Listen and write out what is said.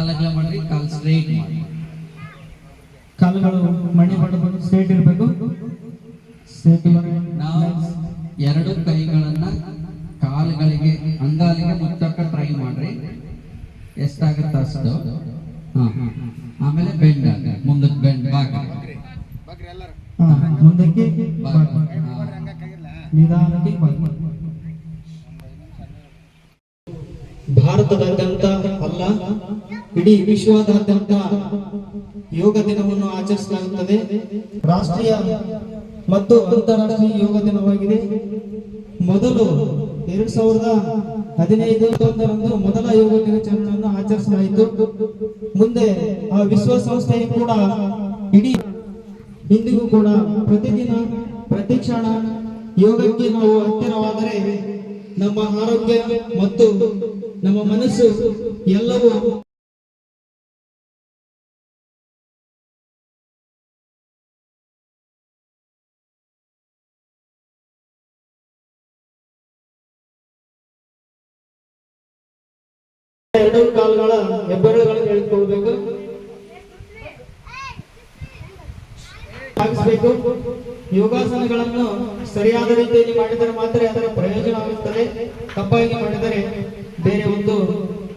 ಕಾಲಗಳ ಮಾಡ್ರಿ, ಕಾಲ್ ಸ್ಟ್ರೈಟ್ ಮಾಡಿ. ಕಾಲುಗಳು ಮಣ್ಣಿ ಮಾಡಬೇಕು, ಸ್ಟ್ರೈಟ್ ಇರಬೇಕು. ನಾವು ಎರಡು ಕೈಗಳನ್ನ ಕಾಲುಗಳಿಗೆ ಅಂಗಾಲಿಗೆ ಮುಚ್ಚಕ್ಕ ಟ್ರೈ ಮಾಡ್ರಿ, ಎಷ್ಟಾಗತ್ತ ಅಷ್ಟು. ಆಮೇಲೆ ಬೆಂಡ್ ಮುಂದಕ್ಕೆ ಬೆಂಡ್ ಭಾಗ ಮುಂದಕ್ಕೆ ನಿಧಾನಕ್ಕೆ. ಭಾರತದಾದ್ಯಂತ ಅಲ್ಲ, ಇಡೀ ವಿಶ್ವದಾದ್ಯಂತ ಯೋಗ ದಿನವನ್ನು ಆಚರಿಸಲಾಗುತ್ತದೆ. ರಾಷ್ಟ್ರೀಯ ಮತ್ತು ಅಂತಾರಾಷ್ಟ್ರೀಯ ಯೋಗ ದಿನವಾಗಿದೆ. ಮೊದಲು 2015 ಮೊದಲ ಯೋಗ ದಿನಾಚರಣೆಯನ್ನು ಆಚರಿಸಲಾಯಿತು. ಮುಂದೆ ಆ ವಿಶ್ವಸಂಸ್ಥೆಯು ಕೂಡ ಇಡೀ ಇಂದಿಗೂ ಕೂಡ ಪ್ರತಿದಿನ ಪ್ರತಿ ಕ್ಷಣ ಯೋಗಕ್ಕೆ ನಾವು ಹತ್ತಿರವಾದರೆ ನಮ್ಮ ಆರೋಗ್ಯ ಮತ್ತು ನಮ್ಮ ಮನಸ್ಸು ಎಲ್ಲವೂ ಎರಡು ಕಾಲುಗಳ ಹೆಬ್ಬೆರಳುಗಳನ್ನು ಎಳೆದುಕೊಳ್ಳಬೇಕು, ಯೋಗಾಸನಗಳನ್ನು ಸರಿಯಾದ ರೀತಿಯಲ್ಲಿ ಮಾಡಿದರೆ ಮಾತ್ರ ಅದರ ಪ್ರಯೋಜನ ಆಗುತ್ತದೆ. ತಪ್ಪಾಗಿ ಮಾಡಿದರೆ ಬೇರೆ